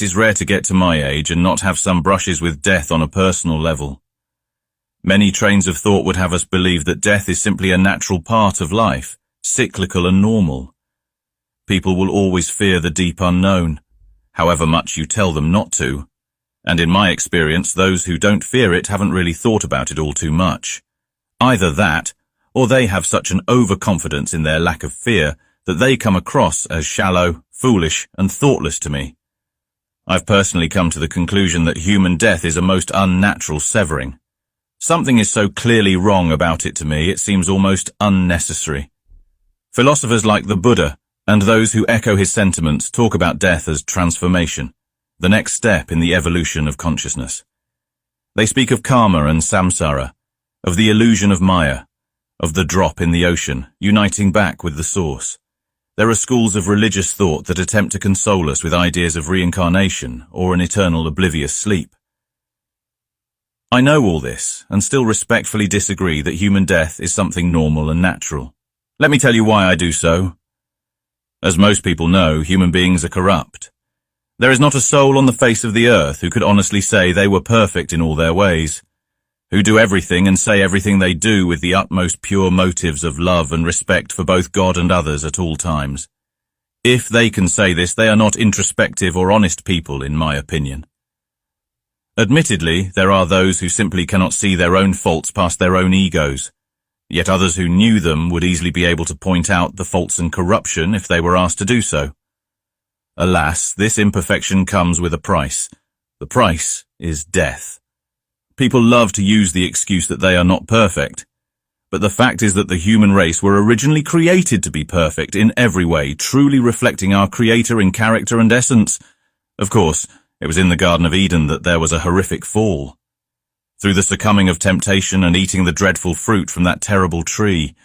is rare to get to my age and not have some brushes with death on a personal level. Many trains of thought would have us believe that death is simply a natural part of life, cyclical and normal. People will always fear the deep unknown, however much you tell them not to. And in my experience, those who don't fear it haven't really thought about it all too much. Either that, or they have such an overconfidence in their lack of fear that they come across as shallow, foolish, and thoughtless to me. I've personally come to the conclusion that human death is a most unnatural severing. Something is so clearly wrong about it to me, it seems almost unnecessary. Philosophers like the Buddha and those who echo his sentiments talk about death as transformation, the next step in the evolution of consciousness. They speak of karma and samsara, of the illusion of Maya, of the drop in the ocean, uniting back with the source. There are schools of religious thought that attempt to console us with ideas of reincarnation or an eternal oblivious sleep. I know all this, and still respectfully disagree that human death is something normal and natural. Let me tell you why I do so. As most people know, human beings are corrupt. There is not a soul on the face of the earth who could honestly say they were perfect in all their ways, who do everything and say everything they do with the utmost pure motives of love and respect for both God and others at all times. If they can say this, they are not introspective or honest people, in my opinion. Admittedly, there are those who simply cannot see their own faults past their own egos, yet others who knew them would easily be able to point out the faults and corruption if they were asked to do so. Alas, this imperfection comes with a price. The price is death. People love to use the excuse that they are not perfect, but the fact is that the human race were originally created to be perfect in every way, truly reflecting our Creator in character and essence. Of course, it was in the Garden of Eden that there was a horrific fall. Through the succumbing of temptation and eating the dreadful fruit from that terrible tree,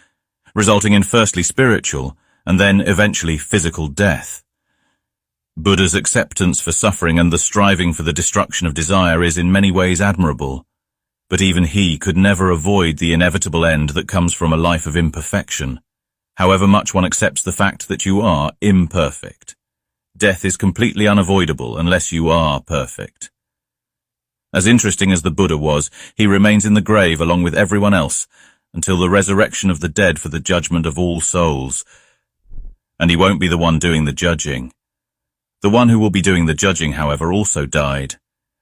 resulting in firstly spiritual and then eventually physical death. Buddha's acceptance for suffering and the striving for the destruction of desire is in many ways admirable, but even he could never avoid the inevitable end that comes from a life of imperfection, however much one accepts the fact that you are imperfect. Death is completely unavoidable unless you are perfect. As interesting as the Buddha was, he remains in the grave along with everyone else until the resurrection of the dead for the judgment of all souls. And he won't be the one doing the judging. The one who will be doing the judging, however, also died,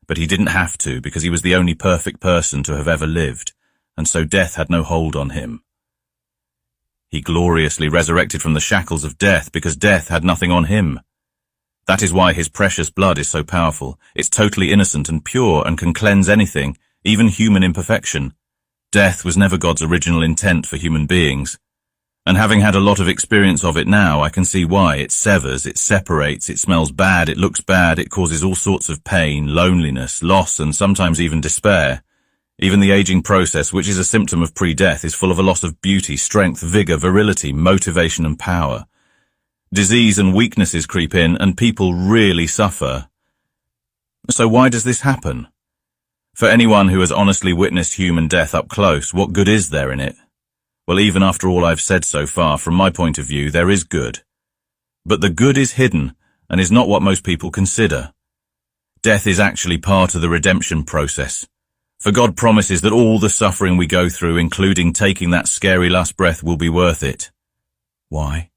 but he didn't have to because he was the only perfect person to have ever lived, and so death had no hold on him. He gloriously resurrected from the shackles of death because death had nothing on him. That is why his precious blood is so powerful. It's totally innocent and pure and can cleanse anything, even human imperfection. Death was never God's original intent for human beings. And having had a lot of experience of it now, I can see why. It severs, it separates, it smells bad, it looks bad, it causes all sorts of pain, loneliness, loss, and sometimes even despair. Even the aging process, which is a symptom of pre-death, is full of a loss of beauty, strength, vigor, virility, motivation, and power. Disease and weaknesses creep in, and people really suffer. So why does this happen? For anyone who has honestly witnessed human death up close, what good is there in it? Well, even after all I've said so far, from my point of view, there is good. But the good is hidden, and is not what most people consider. Death is actually part of the redemption process. For God promises that all the suffering we go through, including taking that scary last breath, will be worth it. Why?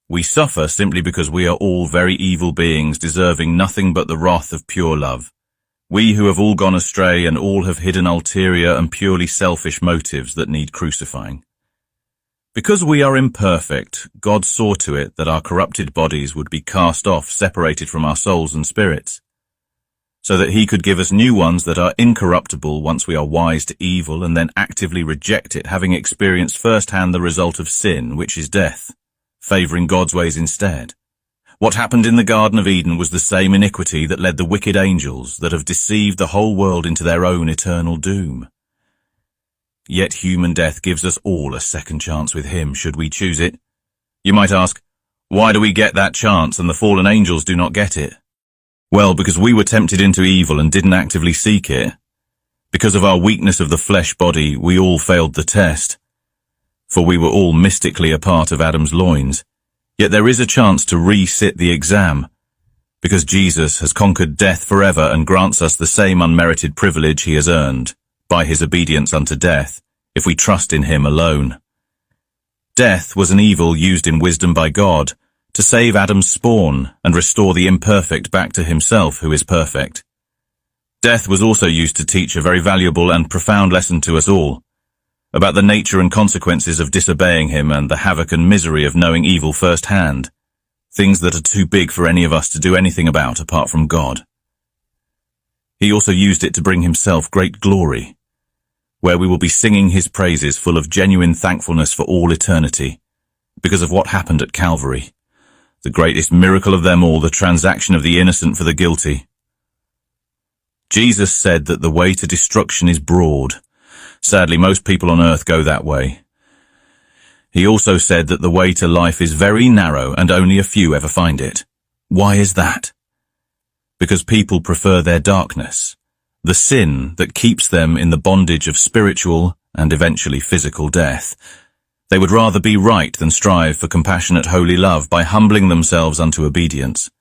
We suffer simply because we are all very evil beings deserving nothing but the wrath of pure love. We who have all gone astray and all have hidden ulterior and purely selfish motives that need crucifying. Because we are imperfect, God saw to it that our corrupted bodies would be cast off, separated from our souls and spirits, so that he could give us new ones that are incorruptible once we are wise to evil and then actively reject it, having experienced firsthand the result of sin, which is death, favoring God's ways instead. What happened in the Garden of Eden was the same iniquity that led the wicked angels that have deceived the whole world into their own eternal doom. Yet human death gives us all a second chance with him, should we choose it. You might ask, why do we get that chance and the fallen angels do not get it? Well, because we were tempted into evil and didn't actively seek it. Because of our weakness of the flesh body, we all failed the test. For we were all mystically a part of Adam's loins. Yet there is a chance to re-sit the exam. because Jesus has conquered death forever and grants us the same unmerited privilege he has earned by his obedience unto death, if we trust in him alone. Death was an evil used in wisdom by God to save Adam's spawn and restore the imperfect back to himself who is perfect. Death was also used to teach a very valuable and profound lesson to us all, about the nature and consequences of disobeying him and the havoc and misery of knowing evil firsthand, things that are too big for any of us to do anything about apart from God. He also used it to bring himself great glory, where we will be singing his praises full of genuine thankfulness for all eternity, because of what happened at Calvary, the greatest miracle of them all, the transaction of the innocent for the guilty. Jesus said that the way to destruction is broad. Sadly, most people on earth go that way. He also said that the way to life is very narrow and only a few ever find it. Why is that? Because people prefer their darkness, the sin that keeps them in the bondage of spiritual and eventually physical death. They would rather be right than strive for compassionate holy love by humbling themselves unto obedience.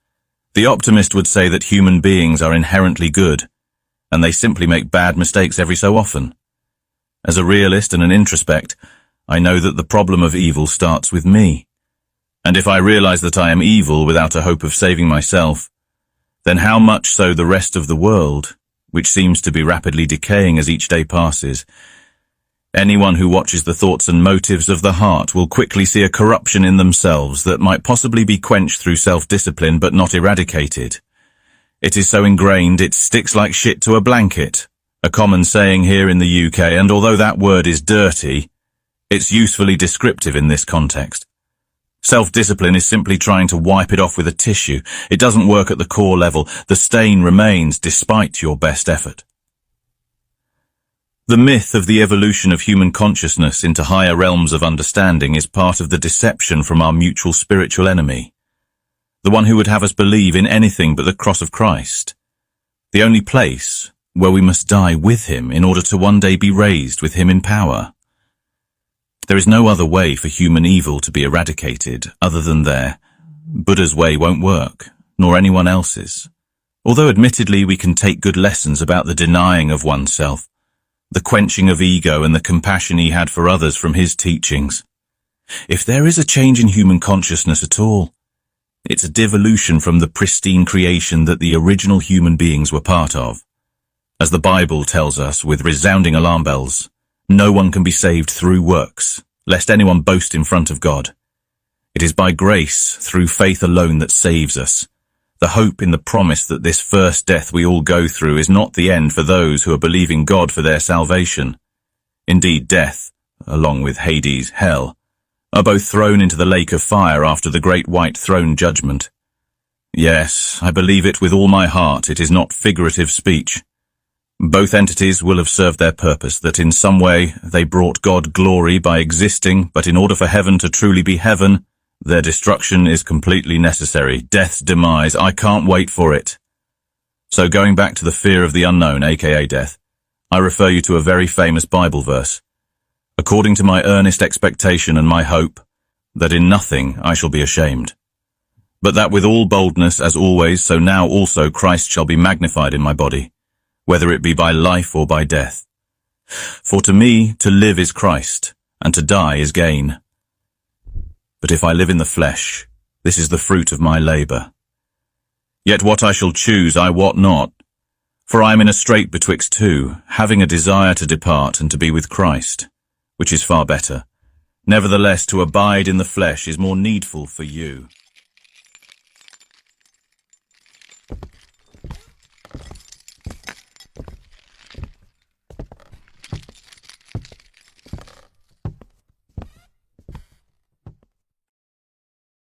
The optimist would say that human beings are inherently good, and they simply make bad mistakes every so often. As a realist and an introspect, I know that the problem of evil starts with me. And if I realize that I am evil without a hope of saving myself, then how much so the rest of the world, which seems to be rapidly decaying as each day passes. Anyone who watches the thoughts and motives of the heart will quickly see a corruption in themselves that might possibly be quenched through self-discipline but not eradicated. It is so ingrained it sticks like shit to a blanket, a common saying here in the UK, and although that word is dirty, it's usefully descriptive in this context. Self-discipline is simply trying to wipe it off with a tissue. It doesn't work at the core level. The stain remains despite your best effort. The myth of the evolution of human consciousness into higher realms of understanding is part of the deception from our mutual spiritual enemy, the one who would have us believe in anything but the cross of Christ, the only place where we must die with him in order to one day be raised with him in power. There is no other way for human evil to be eradicated other than there. Buddha's way won't work, nor anyone else's. Although admittedly we can take good lessons about the denying of oneself, the quenching of ego and the compassion he had for others from his teachings. If there is a change in human consciousness at all, it's a devolution from the pristine creation that the original human beings were part of. As the Bible tells us with resounding alarm bells, no one can be saved through works, lest anyone boast in front of God. It is by grace, through faith alone, that saves us. The hope in the promise that this first death we all go through is not the end for those who are believing God for their salvation. Indeed, death, along with Hades, hell, are both thrown into the lake of fire after the great white throne judgment. Yes, I believe it with all my heart. It is not figurative speech. Both entities will have served their purpose, that in some way they brought God glory by existing, but in order for heaven to truly be heaven, their destruction is completely necessary. Death's demise, I can't wait for it. So going back to the fear of the unknown, aka death, I refer you to a very famous Bible verse. According to my earnest expectation and my hope, that in nothing I shall be ashamed. But that with all boldness, as always, so now also Christ shall be magnified in my body, whether it be by life or by death. For to me to live is Christ, and to die is gain. But if I live in the flesh, this is the fruit of my labour. Yet what I shall choose I wot not, for I am in a strait betwixt two, having a desire to depart and to be with Christ, which is far better. Nevertheless, to abide in the flesh is more needful for you.